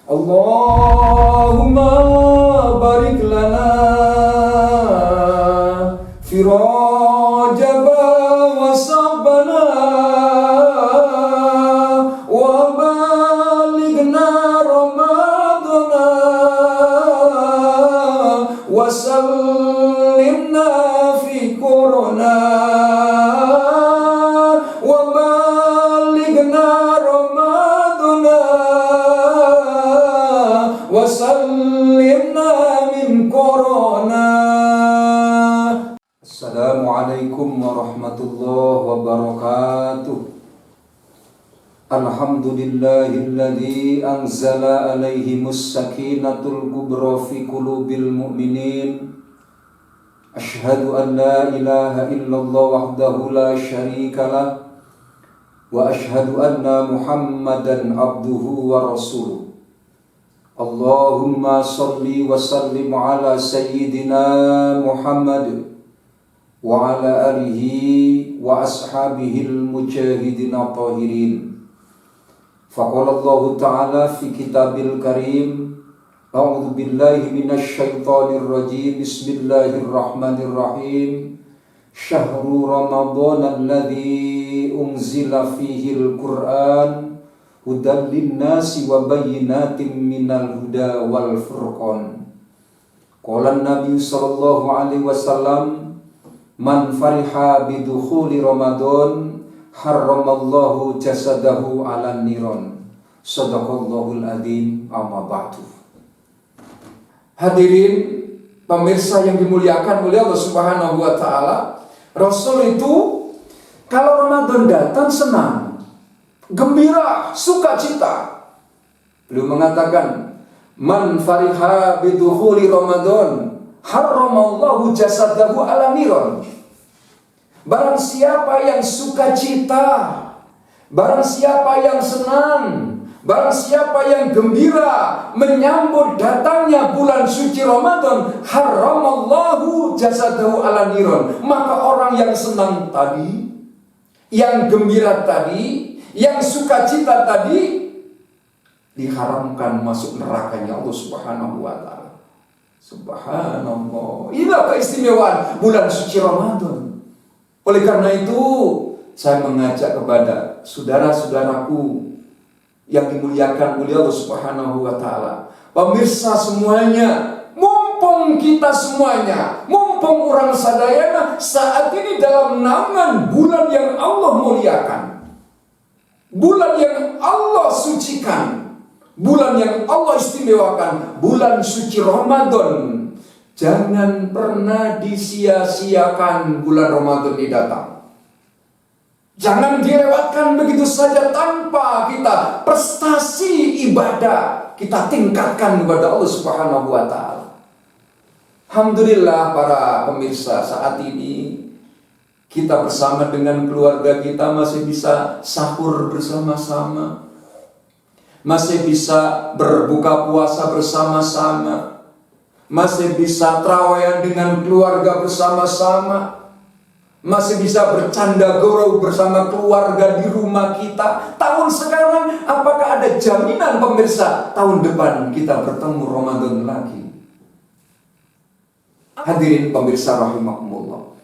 Allahumma barik lana fi Rajab wa Sabana wa balighna Ramadana wa sallimna fi Corona wa balighna Ramadana wa sallimna min Corona. Assalamualaikum warahmatullahi wabarakatuh. Alhamdulillahilladzi anzala alaihimus sakinatul kubra fi qulubil mu'minin. Asyhadu an la ilaha illallah wahdahu la syarikalah wa asyhadu anna Muhammadan abduhu wa rasuluh. Allahumma salli wa sallim ala sayyidina Muhammad wa ala alihi wa ashabihil mujahidin at-tahirin. Faqala Allah Ta'ala fi kitabil karim, a'udzu billahi minasy syaithanir rajim, bismillahirrahmanirrahim. Syahrul Ramadan alladzi unzila fihil Qur'an hudan linnasi wa bayyinatin minal huda wal furqan. Qala Nabi sallallahu alaihi wasallam, man fariha bidukhuli Ramadan harramallahu jasadahu ala niron. Sadaqallahul adzim. Amma ba'du. Hadirin pemirsa yang dimuliakan oleh Allah Subhanahu wa taala, Rasul itu kalau Ramadan datang senang, gembira, sukacita. Beliau mengatakan, man fariha bidukhuli Ramadan harramallahu jasadahu ala niron. Barang siapa yang sukacita, barang siapa yang senang, barang siapa yang gembira menyambut datangnya bulan suci Ramadan, harramallahu jasadahu ala niron. Maka orang yang senang tadi, yang gembira tadi, yang sukacita tadi, diharamkan masuk nerakanya Allah Subhanahu wa taala. Subhanallah. Inilah keistimewaan bulan suci Ramadan. Oleh karena itu, saya mengajak kepada saudara-saudaraku yang dimuliakan oleh Allah Subhanahu wa taala, pemirsa semuanya, mumpung kita semuanya, mumpung orang sadayana saat ini dalam naungan bulan yang Allah muliakan, bulan yang Allah sucikan, bulan yang Allah istimewakan, bulan suci Ramadan. Jangan pernah disia-siakan bulan Ramadan ini datang. Jangan dilewatkan begitu saja tanpa kita prestasi ibadah kita tingkatkan kepada Allah Subhanahu wa taala. Alhamdulillah para pemirsa, saat ini kita bersama dengan keluarga kita masih bisa sahur bersama-sama, masih bisa berbuka puasa bersama-sama, masih bisa tarawih dengan keluarga bersama-sama, masih bisa bercanda gurau bersama keluarga di rumah kita. Tahun sekarang, apakah ada jaminan pemirsa tahun depan kita bertemu Ramadan lagi? Hadirin pemirsa rahimakumullah.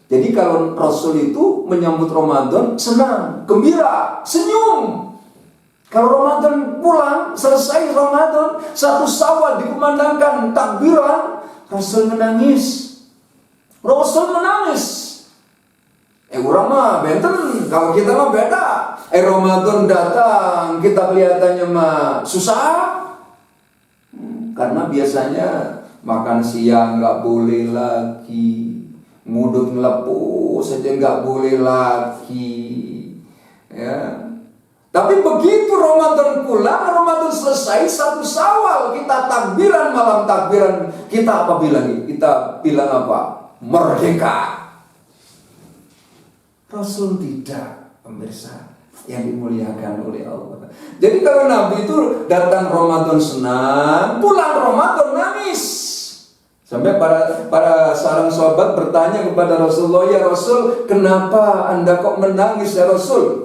Jadi kalau Rasul itu menyambut Ramadan senang, gembira, senyum. Kalau Ramadan pulang, selesai Ramadan, 1 Syawal dikumandangkan takbiran, Rasul menangis. Rasul menangis. Orang mah benten, kalau kita mah beda. Ramadan datang, kita kelihatannya mah susah. Karena biasanya makan siang nggak boleh lagi, ngudut ngelepuh saja nggak boleh lagi, ya. Tapi begitu Ramadan pulang, Ramadan selesai, 1 Syawal kita takbiran, malam takbiran, kita apa bilang? Kita bilang apa? Merdeka. Rasul tidak, pemirsa yang dimuliakan oleh Allah. Jadi kalau Nabi itu datang Ramadan senang, pulang Ramadan nangis. Sampai para seorang sahabat bertanya kepada Rasulullah, ya Rasul, kenapa Anda kok menangis ya Rasul?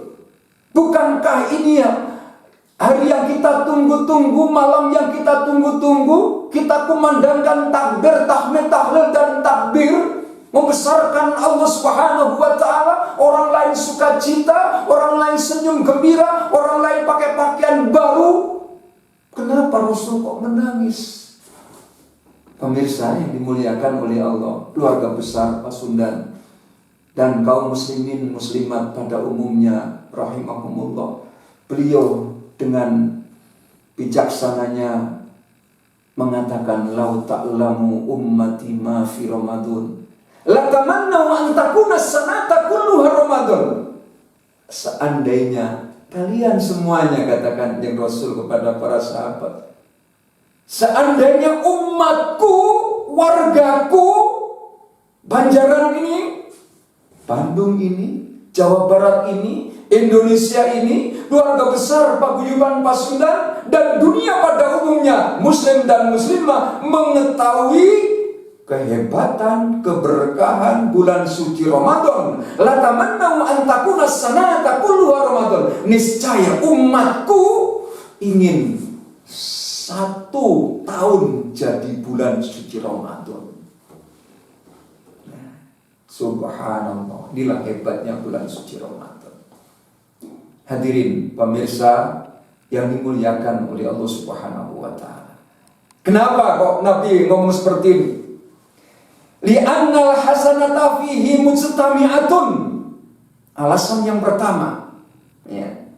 Bukankah ini ya Hari yang kita tunggu-tunggu, malam yang kita tunggu-tunggu, kita kumandangkan takbir, tahmid, tahlil, dan takbir, membesarkan Allah Subhanahu wa Ta'ala. Orang lain sukacita, orang lain senyum gembira, orang lain pakai pakaian baru. Kenapa Rasul kok menangis? Pemirsa yang dimuliakan oleh Allah, keluarga besar Pasundan dan kaum muslimin muslimat pada umumnya, rahimakumullah. Beliau dengan bijaksananya mengatakan, lau ta'lamu ummati ma fi Ramadan la tamannau an takuna sanata kulluha Ramadan. Seandainya kalian semuanya, katakan yang Rasul kepada para sahabat, seandainya umatku, wargaku, Banjaran ini, Bandung ini, Jawa Barat ini, Indonesia ini, keluarga besar paguyuban Pasundan dan dunia pada umumnya, muslim dan muslimah, mengetahui kehebatan, keberkahan bulan suci Ramadan. La tamannau an takuna sanata kulluha Ramadan. Niscaya umatku ingin 1 tahun jadi bulan suci Ramadan. Subhanallah, inilah hebatnya bulan suci Ramadan. Hadirin pemirsa yang dimuliakan oleh Allah Subhanahu wa Ta'ala. Kenapa kok Nabi ngomong seperti ini? Li'annal hasanata fihi mujtami'atun. Alasan yang pertama, ya.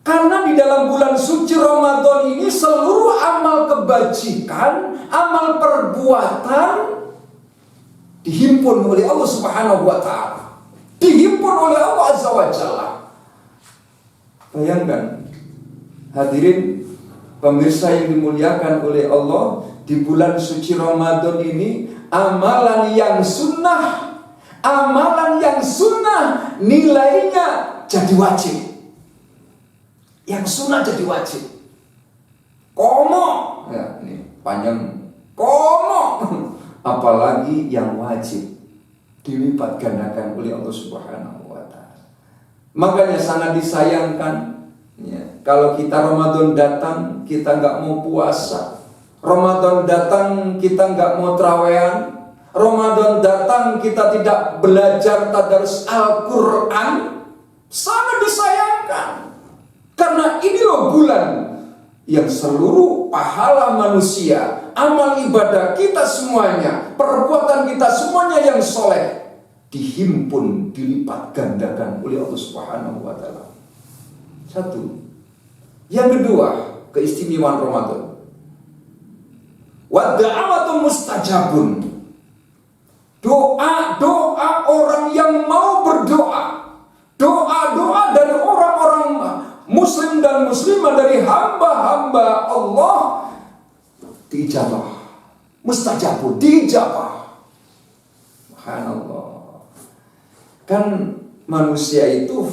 Karena di dalam bulan suci Ramadan ini seluruh amal kebajikan, amal perbuatan dihimpun oleh Allah Subhanahu wa Ta'ala. Dihimpun oleh Allah Azza wa Jalla. Bayangkan, hadirin pemirsa yang dimuliakan oleh Allah, di bulan suci Ramadan ini amalan yang sunnah nilainya jadi wajib. Yang sunnah jadi wajib. Komo, ya ini panjang. Komo, apalagi yang wajib dilipat gandakan oleh Allah Subhanahu wa Ta'ala. Makanya sangat disayangkan, ya, kalau kita Ramadan datang kita nggak mau puasa, Ramadan datang kita nggak mau trawean, Ramadan datang kita tidak belajar tadarus Al-Quran. Sangat disayangkan, karena ini loh bulan yang seluruh pahala manusia, amal ibadah kita semuanya, perbuatan kita semuanya yang soleh dihimpun, dilipat gandakan oleh Allah Subhanahu wa Ta'ala. Satu. Yang kedua, keistimewaan Ramadan. Wa da'awatu mustajabun. Doa orang yang mau berdoa, doa dari orang-orang muslim dan muslimah, dari hamba-hamba Allah, diijabah. Mustajabun, diijabah. Subhanallah. Kan manusia itu,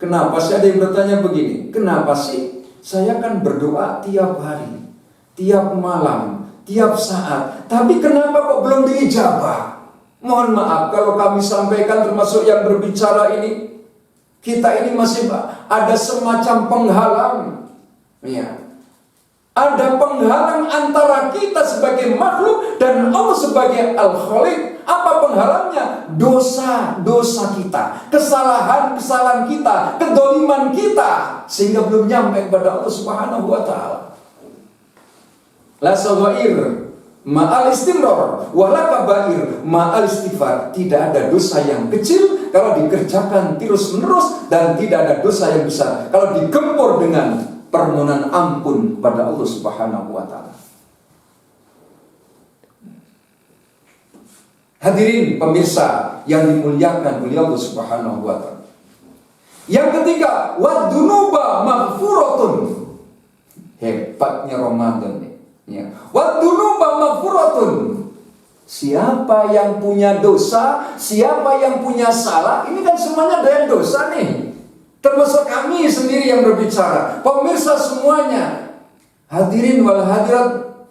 kenapa sih, ada yang bertanya begini, kenapa sih saya kan berdoa tiap hari, tiap malam, tiap saat, tapi kenapa kok belum diijabah? Mohon maaf kalau kami sampaikan, termasuk yang berbicara ini, kita ini masih ada semacam penghalang, ya. Ada penghalang antara kita sebagai makhluk dan Allah sebagai Al-Khaliq. Apa penghalangnya? Dosa-dosa kita, kesalahan-kesalahan kita, kedoliman kita, sehingga belum nyampe kepada Allah Subhanahu wa Ta'ala. La saghair ma'al istimrar wala kabair ma'al istighfar. Tidak ada dosa yang kecil kalau dikerjakan terus-menerus, dan tidak ada dosa yang besar kalau digempur dengan permohonan ampun pada Allah Subhanahu wa Ta'ala. Hadirin pemirsa yang dimuliakan oleh Allah Subhanahu wa Ta'ala. Yang ketiga, wadzunuba maghfuratun. Hebatnya Ramadan nih, ya. Wadzunuba maghfuratun. Siapa yang punya dosa, siapa yang punya salah, ini kan semuanya ada yang dosa nih. Termasuk kami sendiri yang berbicara, pemirsa semuanya, hadirin wal hadirat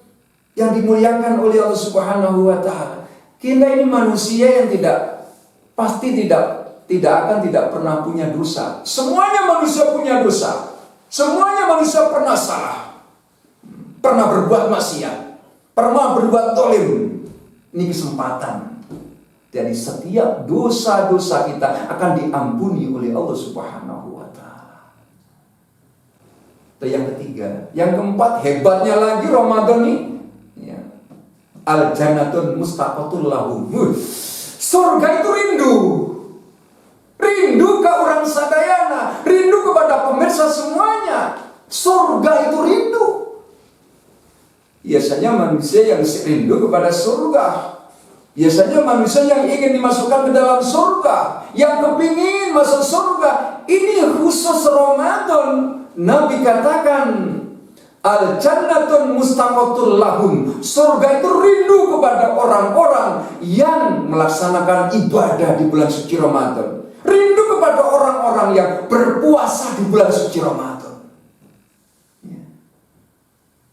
yang dimuliakan oleh Allah Subhanahu wa Ta'ala. Kita ini manusia yang pasti tidak pernah punya dosa. Semuanya manusia punya dosa. Semuanya manusia pernah salah, pernah berbuat maksiat, pernah berbuat dolim. Ini kesempatan. Jadi setiap dosa-dosa kita akan diampuni oleh Allah Subhanahu wa Ta'ala. Itu yang ketiga. Yang keempat, hebatnya lagi Ramadan ini, ya. Al-jannatun mustaqatul lahum. Surga itu rindu. Rindu ke orang sadayana, rindu kepada pemirsa semuanya. Surga itu rindu. Biasanya manusia yang rindu kepada surga, biasanya manusia yang ingin dimasukkan ke dalam surga, yang kepingin masuk surga. Ini khusus Ramadan. Nabi katakan, al-jannatun mustaqatul lahum. Surga itu rindu kepada orang-orang yang melaksanakan ibadah di bulan suci Ramadan. Rindu kepada orang-orang yang berpuasa di bulan suci Ramadan.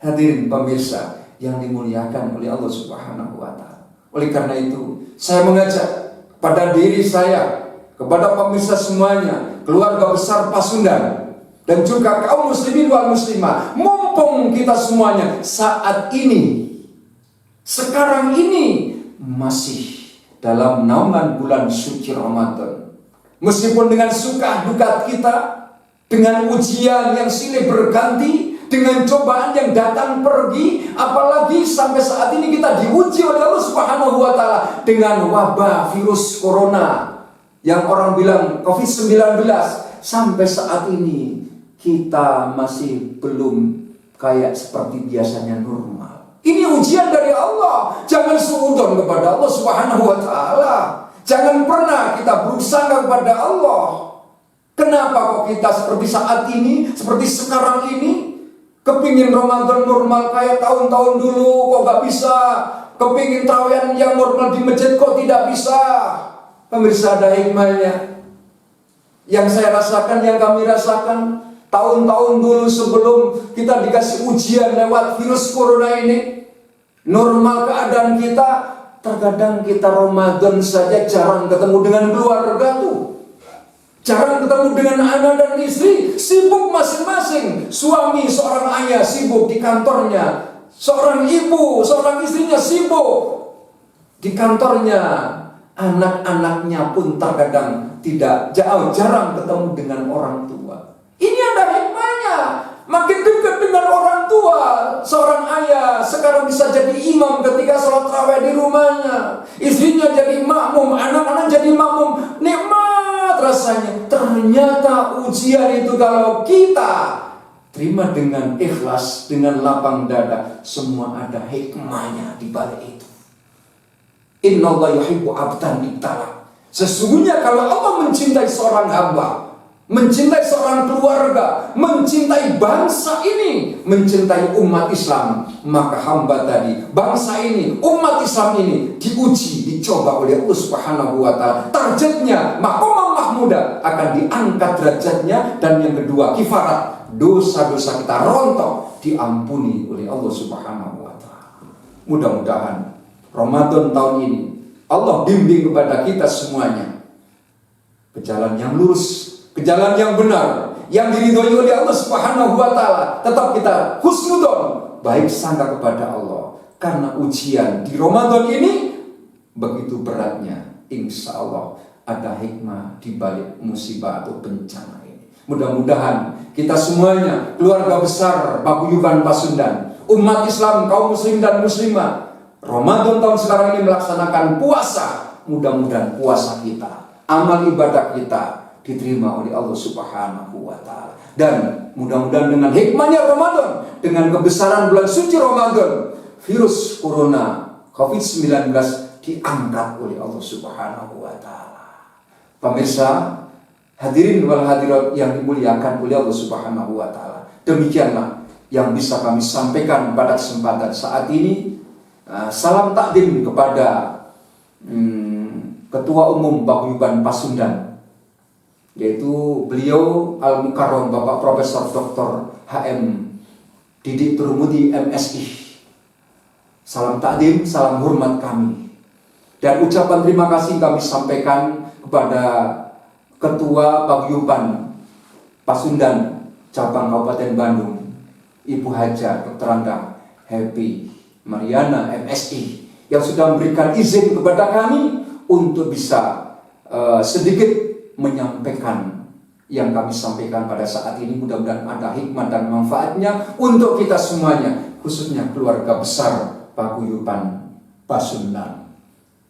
Hadirin pemirsa yang dimuliakan oleh Allah Subhanahu wa Ta'ala. Oleh karena itu, saya mengajak pada diri saya, kepada pemirsa semuanya, keluarga besar Pasundan, dan juga kaum muslimin wal muslimah, mumpung kita semuanya saat ini, sekarang ini masih dalam naungan bulan suci Ramadan. Meskipun dengan suka duka kita, dengan ujian yang silih berganti, dengan cobaan yang datang pergi, apalagi sampai saat ini kita diuji oleh Allah Subhanahu wa Ta'ala dengan wabah virus corona yang orang bilang COVID-19. Sampai saat ini kita masih belum kayak seperti biasanya normal. Ini ujian dari Allah. Jangan suudzon kepada Allah Subhanahu wa Ta'ala. Jangan pernah kita berusaha kepada Allah. Kenapa kok kita seperti saat ini, seperti sekarang ini, kepingin Ramadan normal kayak tahun-tahun dulu kok gak bisa, kepingin tarawih yang normal di masjid kok tidak bisa. Pemirsa, ada hikmahnya. Yang saya rasakan, yang kami rasakan tahun-tahun dulu sebelum kita dikasih ujian lewat virus corona ini, normal keadaan kita, terkadang kita Ramadan saja jarang ketemu dengan keluarga tuh. Jarang ketemu dengan anak dan istri, sibuk masing-masing. Suami, seorang ayah sibuk di kantornya, seorang ibu, seorang istrinya sibuk di kantornya. Anak-anaknya pun terkadang jarang ketemu dengan orang tua. Ini ada hikmahnya. Makin dekat dengan orang tua, seorang ayah sekarang bisa jadi imam ketika sholat tarawih di rumahnya. Istrinya jadi makmum, anak-anak jadi makmum. Nikmat rasanya. Ternyata ujian itu kalau kita terima dengan ikhlas, dengan lapang dada, semua ada hikmahnya di balik itu. Innallaha yuhibbu 'abdan ibtala. Sesungguhnya kalau Allah mencintai seorang hamba, mencintai seorang keluarga, mencintai bangsa ini, mencintai umat Islam, maka hamba tadi, bangsa ini, umat Islam ini diuji, dicoba oleh Allah Subhanahu wa Ta'ala. Targetnya maqamah mahmudah, akan diangkat derajatnya, dan yang kedua kifarat, dosa-dosa kita rontok diampuni oleh Allah Subhanahu wa Ta'ala. Mudah-mudahan Ramadan tahun ini Allah bimbing kepada kita semuanya ke jalan yang lurus, ke jalan yang benar, yang diridhoi oleh Allah Subhanahu wa Ta'ala. Tetap kita husnudzon, baik sangka kepada Allah. Karena ujian di Ramadan ini begitu beratnya, insya Allah ada hikmah di balik musibah atau bencana ini. Mudah-mudahan kita semuanya, keluarga besar Paguyuban Pasundan, umat Islam, kaum muslim dan muslimah, Ramadan tahun sekarang ini melaksanakan puasa. Mudah-mudahan puasa kita, amal ibadah kita diterima oleh Allah Subhanahu wa Ta'ala. Dan mudah-mudahan dengan hikmahnya Ramadan, dengan kebesaran bulan suci Ramadan, virus corona COVID-19 diangkat oleh Allah Subhanahu wa Ta'ala. Pemirsa, hadirin wal hadirat yang dimuliakan oleh Allah Subhanahu wa Ta'ala, demikianlah yang bisa kami sampaikan pada kesempatan saat ini. Salam takdim kepada Ketua Umum Paguyuban Pasundan, yaitu beliau Al-Mukarram Bapak Profesor Dr. HM Didik Turmudi MSI. Salam takdim, salam hormat kami. Dan ucapan terima kasih kami sampaikan kepada Ketua Paguyuban Pasundan cabang Kabupaten Bandung, Ibu Haja Dr. Anda Happy Mariana MSI, yang sudah memberikan izin kepada kami untuk bisa sedikit menyampaikan yang kami sampaikan pada saat ini. Mudah-mudahan ada hikmah dan manfaatnya untuk kita semuanya, khususnya keluarga besar Paguyuban Pasundan.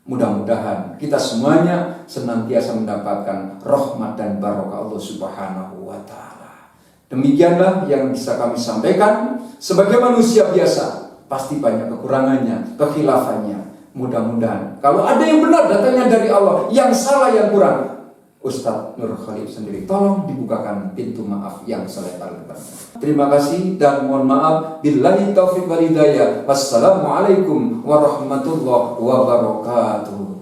Mudah-mudahan kita semuanya senantiasa mendapatkan rahmat dan barokah Allah Subhanahu wa Ta'ala. Demikianlah yang bisa kami sampaikan. Sebagai manusia biasa, pasti banyak kekurangannya, kekhilafannya. Mudah-mudahan kalau ada yang benar datangnya dari Allah, yang salah yang kurang, Ustadz Nur Khalid sendiri tolong dibukakan pintu maaf yang selebar-lebarnya. Terima kasih dan mohon maaf. Billahi taufiq wal hidayah. Wassalamualaikum warahmatullahi wabarakatuh.